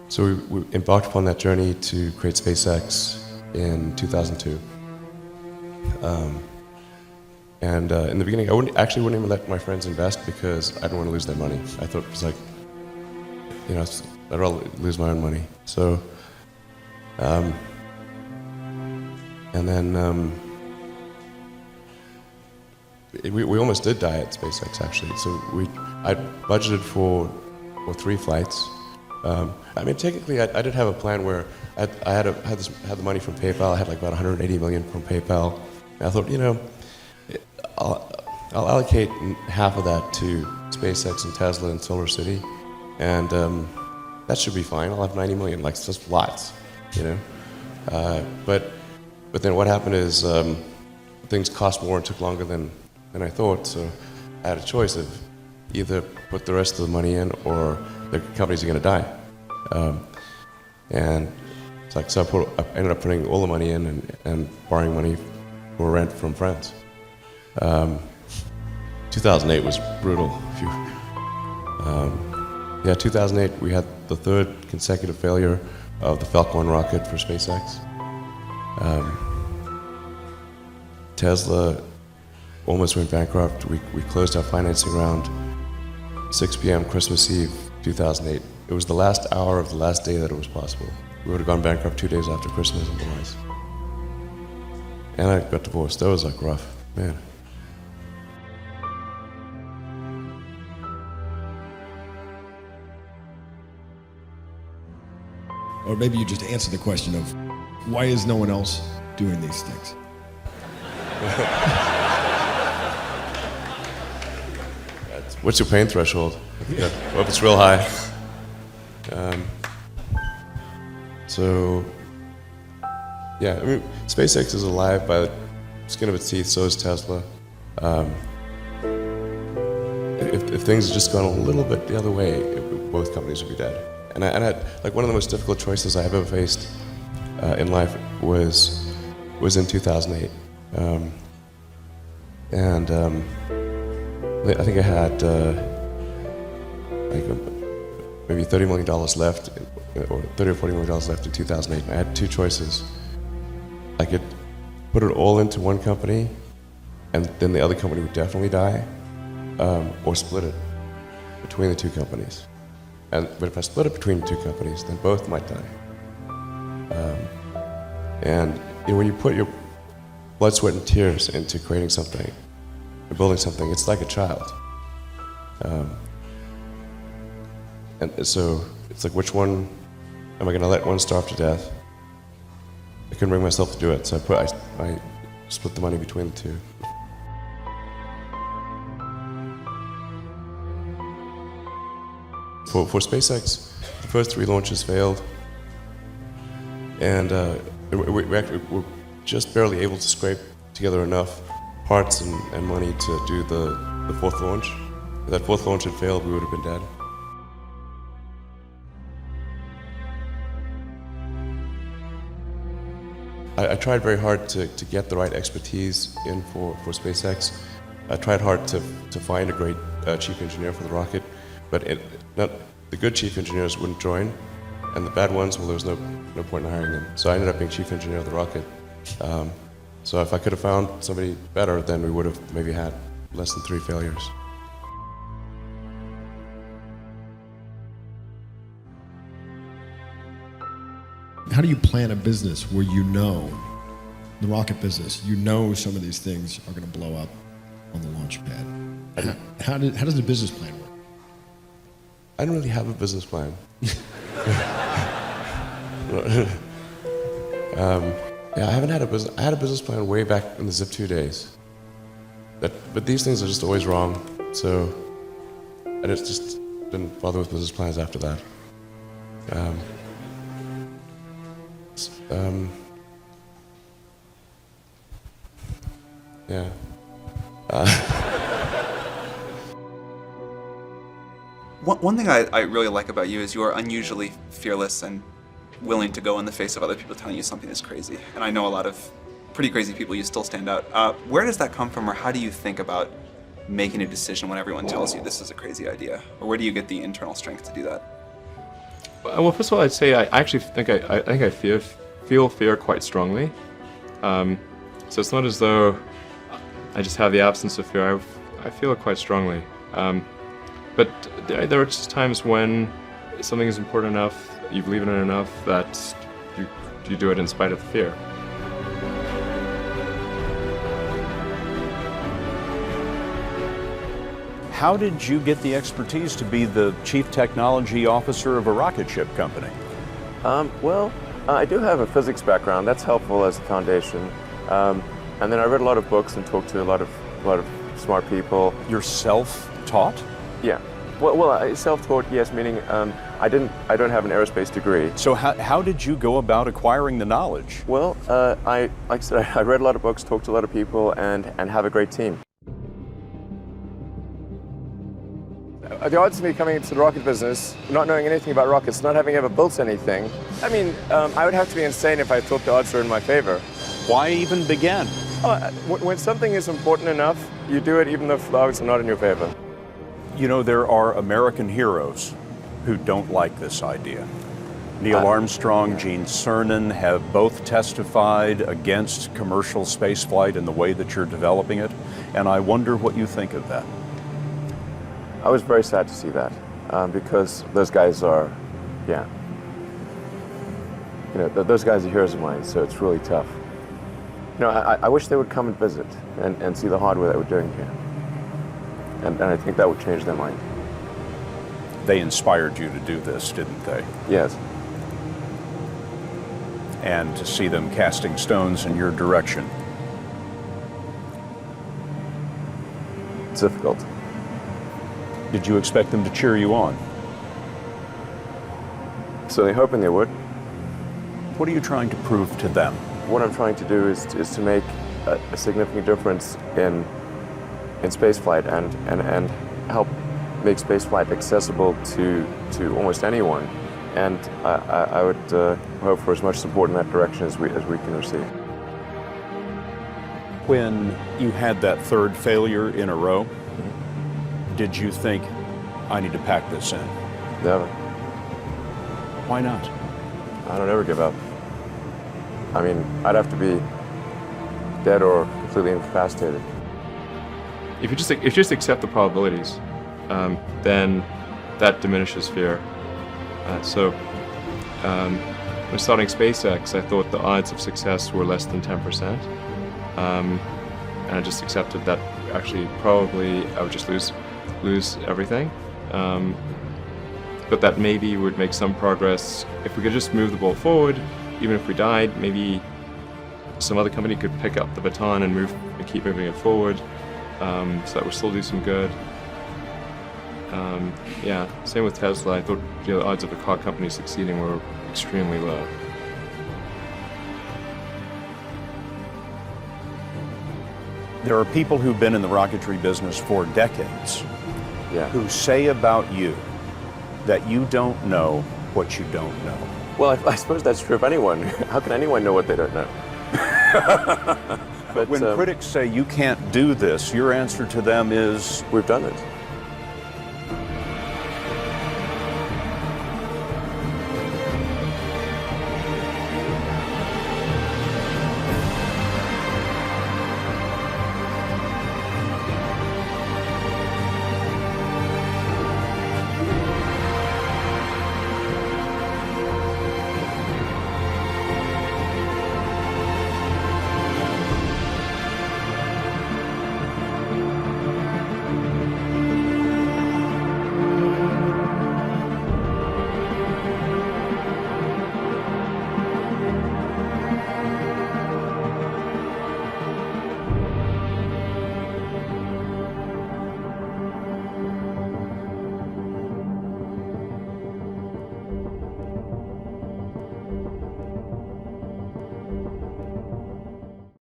So we embarked upon that journey to create SpaceX in 2002. In the beginning, I wouldn't even let my friends invest because I didn't want to lose their money. I thought it was like, I'd rather lose my own money. So, we almost did die at SpaceX actually. So I budgeted for 3 flights. Technically, I did have a plan where I had the money from PayPal. I had like about 180 million from PayPal. And I thought, I'll allocate half of that to SpaceX and Tesla and Solar City, and that should be fine. I'll have 90 million, like just lots, But then what happened is things cost more and took longer than I thought. So I had a choice of either put the rest of the money in or the companies are going to die. And it's like, so I ended up putting all the money in and borrowing money for rent from friends. 2008 was brutal. 2008 we had the 3rd consecutive failure of the Falcon 1 rocket for SpaceX. Tesla almost went bankrupt. We closed our financing round 6 p.m. Christmas Eve 2008. It was the last hour of the last day that it was possible. We would have gone bankrupt 2 days after Christmas otherwise. And I got divorced. That was like rough, man. Or maybe you just answer the question of, why is no one else doing these things? What's your pain threshold? Well, if it's real high. SpaceX is alive by the skin of its teeth, so is Tesla. If things had just gone a little bit the other way, both companies would be dead. And I had, like, one of the most difficult choices I have ever faced in life was in 2008. I think I had maybe $30 million left, or $30 or $40 million left in 2008. And I had 2 choices. I could put it all into one company, and then the other company would definitely die, or split it between the 2 companies. But if I split it between the 2 companies, then both might die. When you put your blood, sweat, and tears into creating something, or building something, it's like a child. And so it's like, which one am I going to let one starve to death? I couldn't bring myself to do it, so I split the money between the 2. For SpaceX, the first 3 launches failed, and we're just barely able to scrape together enough parts and money to do the 4th launch. If that 4th launch had failed, we would have been dead. I tried very hard to get the right expertise in for SpaceX. I tried hard to find a great chief engineer for the rocket, but the good chief engineers wouldn't join, and the bad ones, well, there was no point in hiring them. So I ended up being chief engineer of the rocket. So if I could have found somebody better, then we would have maybe had less than 3 failures. How do you plan a business where the rocket business, some of these things are going to blow up on the launch pad? How does the business plan work? I don't really have a business plan. I haven't had a business. I had a business plan way back in the Zip 2 days. But these things are just always wrong. So I just didn't bother with business plans after that. One thing I really like about you is you are unusually fearless and willing to go in the face of other people telling you something is crazy. And I know a lot of pretty crazy people, you still stand out. Where does that come from, or how do you think about making a decision when everyone tells you this is a crazy idea? Or where do you get the internal strength to do that? Well, first of all, I'd say I actually think I feel fear quite strongly. So it's not as though I just have the absence of fear. I feel it quite strongly. But there are just times when something is important enough, you believe in it enough, that you do it in spite of the fear. How did you get the expertise to be the chief technology officer of a rocket ship company? I do have a physics background. That's helpful as a foundation. And then I read a lot of books and talked to a lot of smart people. You're self-taught? Yeah. I self-taught, yes, meaning I don't have an aerospace degree. So how did you go about acquiring the knowledge? Well, like I said, I read a lot of books, talked to a lot of people, and have a great team. The odds of me coming into the rocket business, not knowing anything about rockets, not having ever built anything, I mean, I would have to be insane if I thought the odds were in my favor. Why even begin? When something is important enough, you do it even if the odds are not in your favor. You know, there are American heroes who don't like this idea. Neil Armstrong, Gene Cernan have both testified against commercial spaceflight in the way that you're developing it, and I wonder what you think of that. I was very sad to see that because those guys are, those guys are heroes of mine, so it's really tough. I wish they would come and visit and see the hardware that we're doing here. And I think that would change their mind. They inspired you to do this, didn't they? Yes. And to see them casting stones in your direction. It's difficult. Did you expect them to cheer you on? So they're hoping they would. What are you trying to prove to them? What I'm trying to do is to make a significant difference in spaceflight and help make spaceflight accessible to almost anyone. And I would hope for as much support in that direction as we can receive. When you had that third failure in a row, did you think, I need to pack this in? Never. Why not? I don't ever give up. I mean, I'd have to be dead or completely incapacitated. If you just accept the probabilities, then that diminishes fear. When starting SpaceX, I thought the odds of success were less than 10%, and I just accepted that actually probably I would just lose everything. But that maybe would make some progress if we could just move the ball forward. Even if we died, maybe some other company could pick up the baton and keep moving it forward, so that would still do some good. Same with Tesla. I thought the odds of a car company succeeding were extremely low. There are people who've been in the rocketry business for decades who say about you that you don't know what you don't know. Well, I suppose that's true of anyone. How can anyone know what they don't know? But when critics say you can't do this, your answer to them is, we've done it.